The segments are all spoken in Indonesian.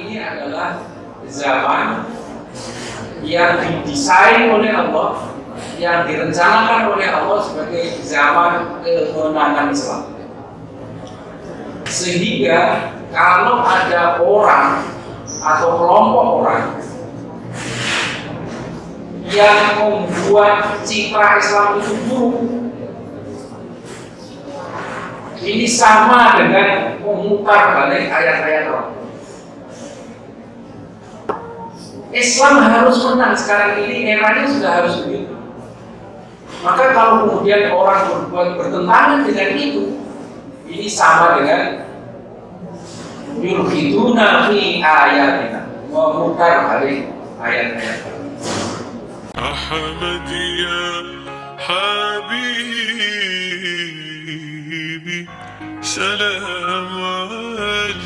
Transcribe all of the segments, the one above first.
ini adalah zaman yang didesain oleh Allah, yang direncanakan oleh Allah sebagai zaman kemenangan Islam. Sehingga kalau ada orang atau kelompok orang yang membuat citra Islam itu buruk, ini sama dengan memutar balik ayat-ayat Allah. Islam harus menang sekarang ini, eranya sudah harus begitu. Maka kalau kemudian orang berbuat bertentangan dengan itu, ini sama dengan yulhiduna fi ayatina, memutar balik ayat-ayat Allah. أحمد يا حبيبي سلام عليك.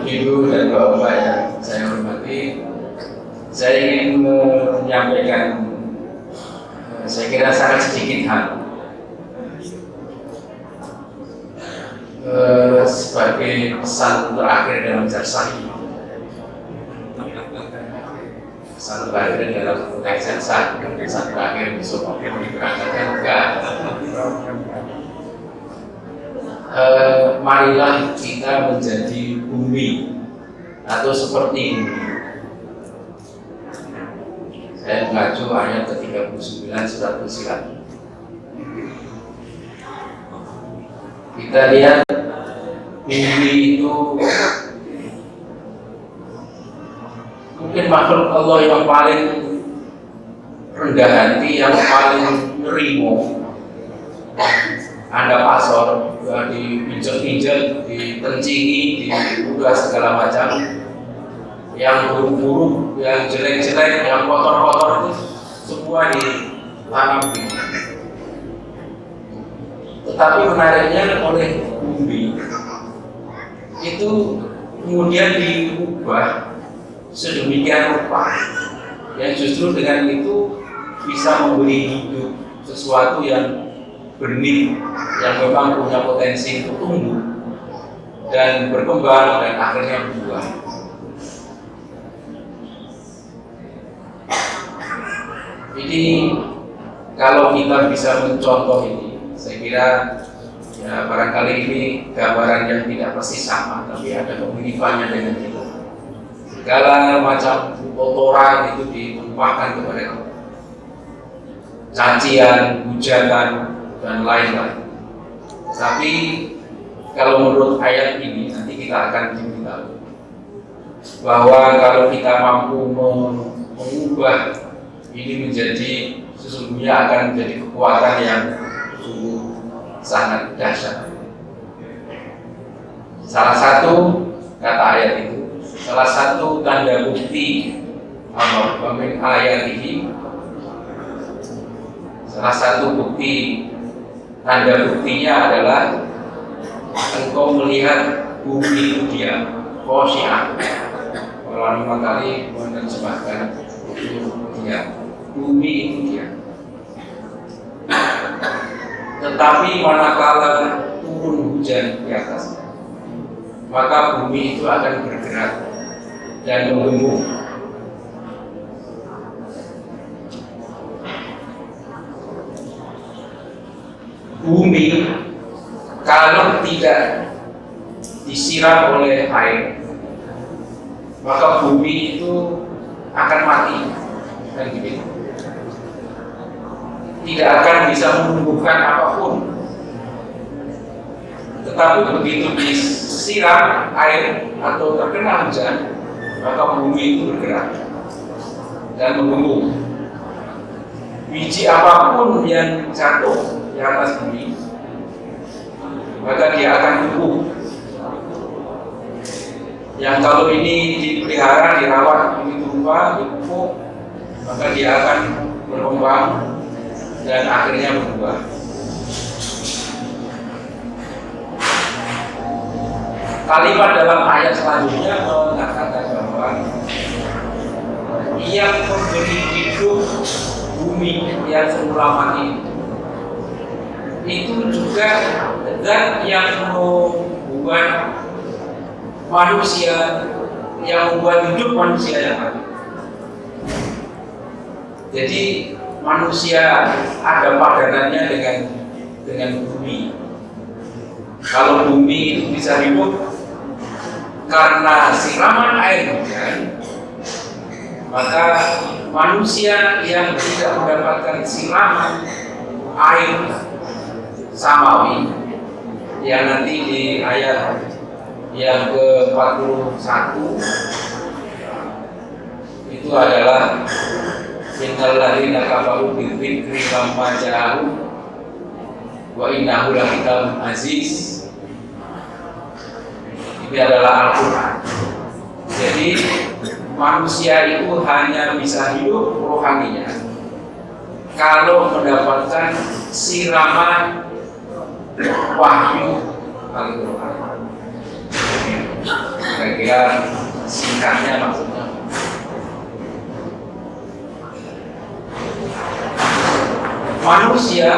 Ibu dan Bapak yang saya hormati, saya ingin menyampaikan, saya kira sangat sedikit hal sebagai pesan terakhir dalam Jarsah ini. Pesan terakhir dalam teks Jarsah, pesan terakhir besok akan diberangkatkan enggak. Marilah kita menjadi bumi atau seperti bumi. Saya mengacu ayat ke-39 surat Fussilat. Kita lihat bumi itu mungkin makhluk Allah yang paling rendah hati, yang paling nerimo. Ada pasor, dipinjek-pinjek, ditencingi, diudah segala macam. Yang buruk-buruk, yang jelek-jelek, yang kotor-kotor itu semua ditanam di. Tetapi menariknya oleh bumi itu kemudian diubah sedemikian rupa yang justru dengan itu bisa memberi hidup sesuatu yang benih, yang memang punya potensi untuk tumbuh dan berkembang dan akhirnya berbuah. Jadi kalau kita bisa mencontoh ini, saya kira ya barangkali ini gambaran yang tidak pasti sama, tapi ada kemiripannya dengan kita. Segala macam kotoran itu ditumpahkan kepada kita, cacian, hujatan, dan lain-lain. Tapi kalau menurut ayat ini nanti kita akan diberitahu bahwa kalau kita mampu mengubah ini menjadi sesungguhnya akan menjadi kekuatan yang sungguh sangat dahsyat. Salah satu kata ayat itu, salah satu tanda bukti min ayat ini, salah satu bukti, tanda buktinya adalah engkau melihat bumi itu diam, khosyi'ah. Kalau 5 kali menerjemahkan itu diam, bumi itu diam. Tetapi manakala turun hujan di atas, maka bumi itu akan bergerak dan menggembung. Bumi kalau tidak disiram oleh air, maka bumi itu akan mati, dan begitu. Tidak akan bisa menumbuhkan apapun. Tetapi begitu disiram air atau terkena hujan, maka bumi itu bergerak dan menggembung. Biji apapun yang jatuh di atas bumi, maka dia akan tumbuh. Yang kalau ini dipelihara, dirawat begitu rupa, dipupuk, maka dia akan berkembang dan akhirnya berubah. Kalimat dalam ayat selanjutnya mengatakan bahwa yang memberi hidup bumi yang semula mati itu juga zat yang membuat manusia, yang membuat hidup manusia yang ada. Jadi manusia ada padanannya dengan bumi. Kalau bumi itu bisa hidup karena siraman air hujan, maka manusia yang tidak mendapatkan siraman air samawi yang nanti di ayat yang ke-41 itu adalah innal ladzina kafaru bidzikri lamma ja'ahum wa innahu lakitabun aziz. Ini adalah Al-Quran. Jadi manusia itu hanya bisa hidup rohaninya kalau mendapatkan siraman wahyu Al-Quran. Kira-kira singkatnya maksudnya, manusia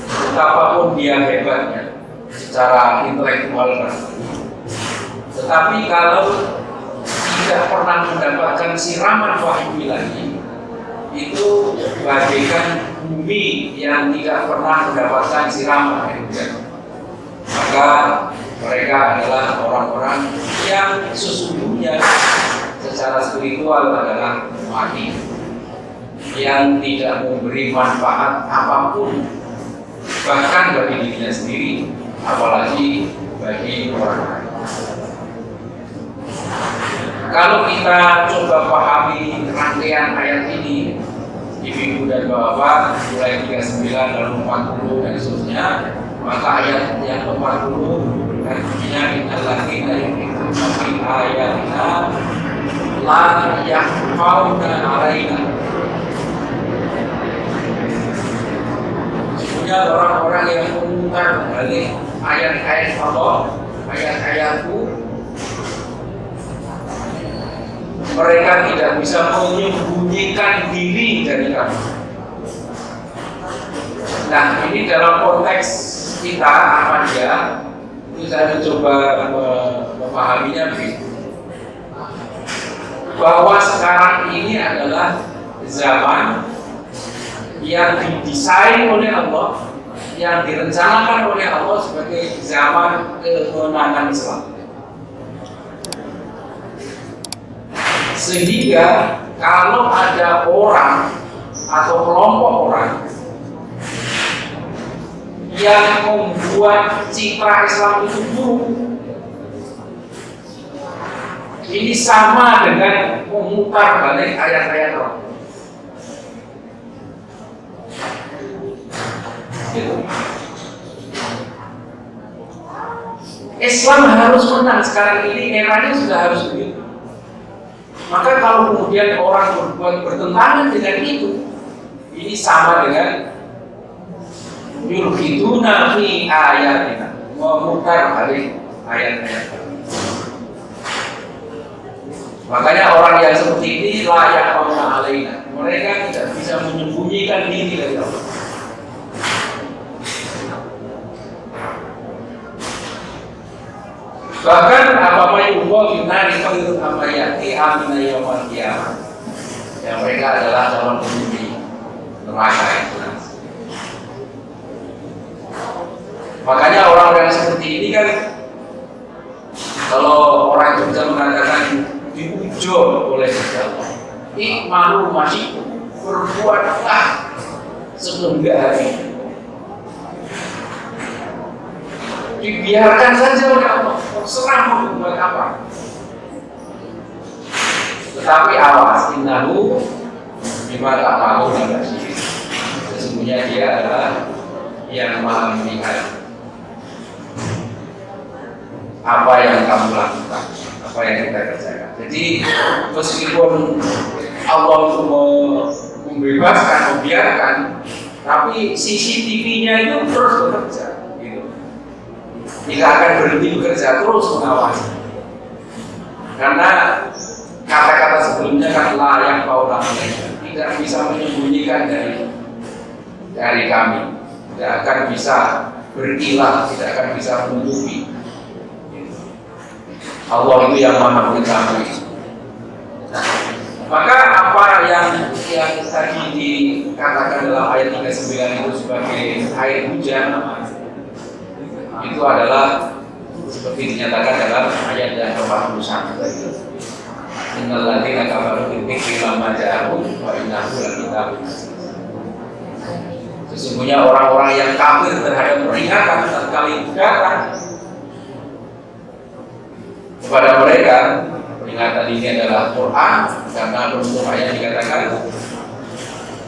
betapapun dia hebatnya secara intelektual, tetapi kalau tidak pernah mendapatkan siraman wahyu ilahi, itu bagaikan bumi yang tidak pernah mendapatkan siraman air hujan. Maka mereka adalah orang-orang yang sesungguhnya secara spiritual adalah mati, yang tidak memberi manfaat apapun, bahkan bagi dirinya sendiri, apalagi bagi orang lain. Kalau kita coba pahami rangkaian ayat ini, ibu dan bapak, mulai 39 lalu 40 dan seterusnya, maka ayat yang ke-40 artinya innal ladzina yu'minuna bi ayatina la yakhfauna 'alaina. Sesungguhnya orang-orang yang memutar balik ayat-ayat Allah, ayat-ayatku, mereka tidak bisa menyembunyikan diri dari kami. Nah, ini dalam konteks kita apa dia? Itu saya mencoba memahaminya begitu. Bahwa sekarang ini adalah zaman yang didesain oleh Allah, yang direncanakan oleh Allah sebagai zaman kemenangan Islam. Sehingga kalau ada orang atau kelompok orang yang membuat citra Islam itu buruk, ini sama dengan memutar balik ayat-ayat Allah. Islam harus menang sekarang ini, eranya sudah harus begitu. Maka kalau kemudian orang berbuat bertentangan dengan itu, ini sama dengan yulhiduna fi ayatina, memutar balik ayat-ayat. Makanya orang yang seperti ini layak mauna alaina, mereka tidak bisa menyembunyikan diri dari Allah. Bahkan apa yang Allah finari khairun amma ya'ti amina yawmal qiyamah, yang mereka adalah calon penghuni neraka itu nanti. Makanya orang-orang seperti ini kan, kalau orang Jogja mengatakan diujo oleh Allah, malu masih berbuatlah sebelum hari, dibiarkan saja oleh Allah, terserah mau berbuat apa. Tetapi awas, innahu bima ta'maluna basir. Sesungguhnya dia adalah yang maha melihat apa yang kamu lakukan, apa yang kita kerjakan. Jadi meskipun Allah itu membebaskan, membiarkan, tapi CCTV-nya itu terus bekerja. Tidak akan berhenti bekerja, terus mengawasi. Karena kata-kata sebelumnya kan layak paula, tidak bisa menyembunyikan dari kami. tidak akan bisa berkilah, tidak akan bisa menutupi. Allah itu yang maha mengetahui. Nah, maka apa yang tadi dikatakan dalam ayat 39 itu sebagai air hujan, itu adalah seperti dinyatakan dalam ayat yang ke-41 tadi. Innal ladzina kafaru bidzikri lamma ja'ahum wa innahu lakitabun. Sesungguhnya orang-orang yang kafir terhadap peringatan tatkala itu datang kepada mereka, peringatan ini adalah Quran, karena penutup ayat dikatakan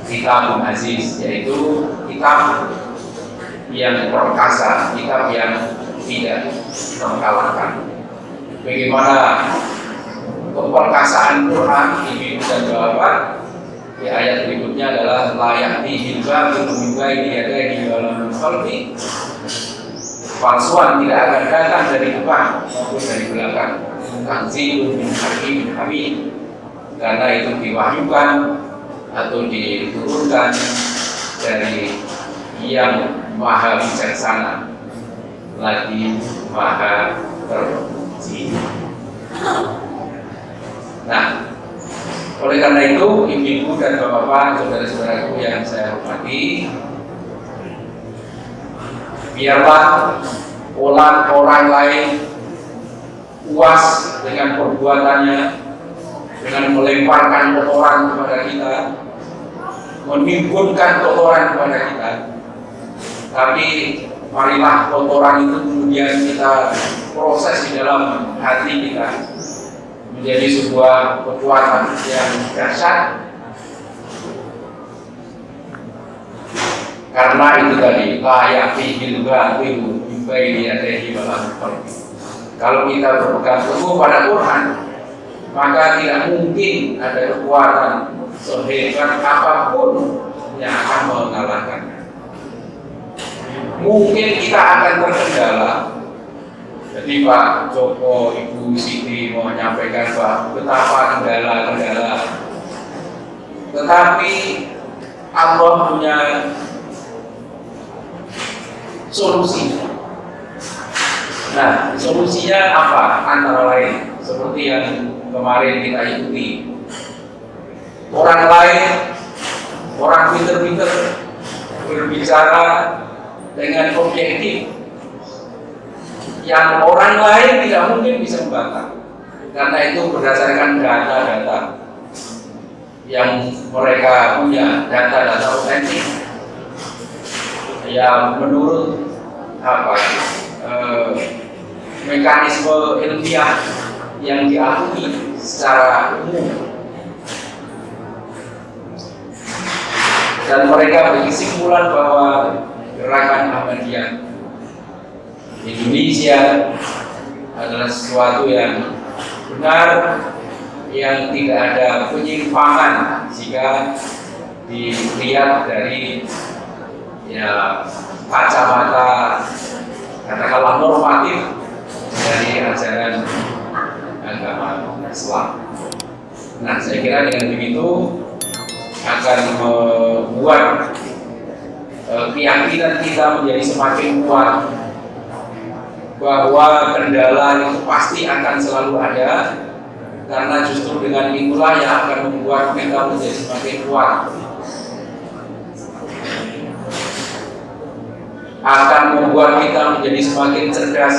kitabun aziz, yaitu kitab yang perkasa, kitab yang tidak terkalahkan. Bagaimana keperkasaan Quran ini dan jawaban di ayat berikutnya adalah layak dihilbah min baini yadayhi wa min khalfi. Palsuan tidak akan datang dari depan maupun dari belakang. Tanzilun min hakimin hamid, karena itu diwahyukan atau diturunkan dari yang maha bijaksana lagi maha terpuji. Nah, oleh karena itu, ibu-ibu dan bapak-bapak, saudara-saudaraku yang saya hormati, biarlah orang lain puas dengan perbuatannya, dengan melemparkan kotoran kepada kita, menimbulkan kotoran kepada kita. Tapi marilah kotoran itu kemudian kita proses di dalam hati kita menjadi sebuah kekuatan yang dahsyat. Karena itu tadi layak fihil batil min baini yadayhi wa min khalfihi. Kalau kita berpegang teguh pada Quran, maka tidak mungkin ada kekuatan sehebat apapun yang akan mengalahkannya. Mungkin kita akan terkendala. Jadi Pak Joko, Ibu Siti mau menyampaikan bahwa betapa kendala-kendala. Tetapi Allah punya solusi. Nah, solusinya apa? Antara lain seperti yang kemarin kita ikuti. Orang lain, orang pinter-pinter berbicara dengan objektif yang orang lain tidak mungkin bisa membantah, karena itu berdasarkan data-data yang mereka punya, data-data otentik yang menurut mekanisme ilmiah yang diakui secara umum, dan mereka berkesimpulan bahwa gerakan Ahmadiyah Indonesia adalah sesuatu yang benar, yang tidak ada penyimpangan jika dilihat dari kacamata katakanlah normatif dari ajaran agama Islam. Nah, saya kira dengan begitu akan membuat keyakinan kita menjadi semakin kuat bahwa kendala itu pasti akan selalu ada, karena justru dengan itulah yang akan membuat kita menjadi semakin kuat, akan membuat kita menjadi semakin cerdas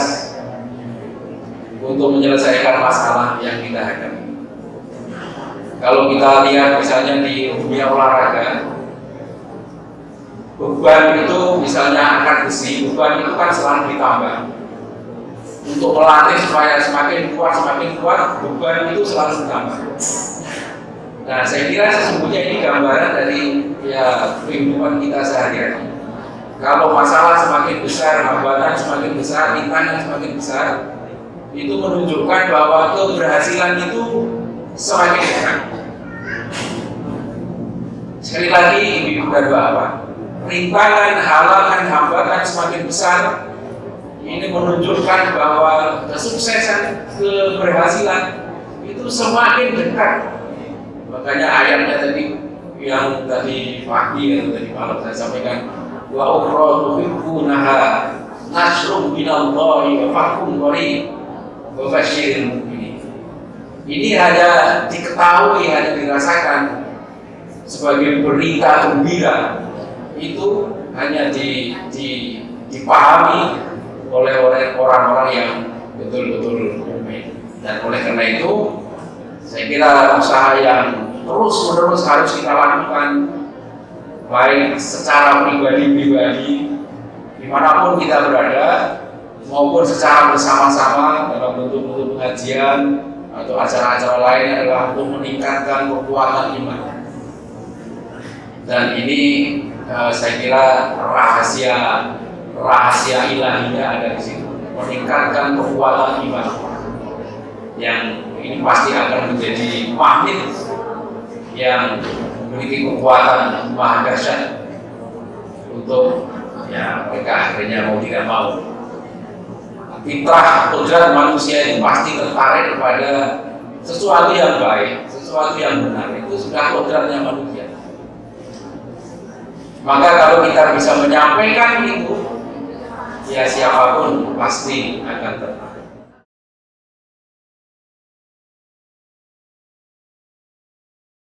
untuk menyelesaikan masalah yang kita hadapi. Kalau kita lihat misalnya di dunia olahraga, beban itu misalnya angkat besi, beban itu kan selalu ditambah. Untuk melatih supaya semakin kuat, beban itu selalu ditambah. Nah, saya kira sesungguhnya ini gambaran dari kehidupan kita sehari-hari. Kalau masalah semakin besar, hambatan semakin besar, rintangan semakin besar, itu menunjukkan bahwa keberhasilan itu semakin dekat. Sekali lagi, ibu dan bapak, rintangan, halangan, hambatan semakin besar, ini menunjukkan bahwa kesuksesan, keberhasilan itu semakin dekat. Makanya ayatnya tadi yang tadi pagi atau tadi malam saya sampaikan, wa ukhra tuhibbunaha nasrun minallahi wa fathun qarib wa basyiril mu'minin. Ini hanya diketahui, hanya dirasakan sebagai berita gembira, itu hanya dipahami oleh orang-orang yang betul-betul mukmin. Dan oleh karena itu saya kira usaha yang terus-menerus harus kita lakukan, baik secara pribadi-pribadi dimanapun kita berada, maupun secara bersama-sama dalam bentuk pengajian atau acara-acara lain, adalah untuk meningkatkan kekuatan iman. Dan ini saya kira rahasia ilahinya ada di situ, meningkatkan kekuatan iman, yang ini pasti akan menjadi magnet yang memiliki kekuatan maha dahsyat untuk mereka akhirnya mau tidak mau. Fitrah kodrat manusia itu pasti tertarik kepada sesuatu yang baik, sesuatu yang benar. Itu sudah kodratnya manusia. Maka kalau kita bisa menyampaikan itu, ya siapapun pasti akan tertarik.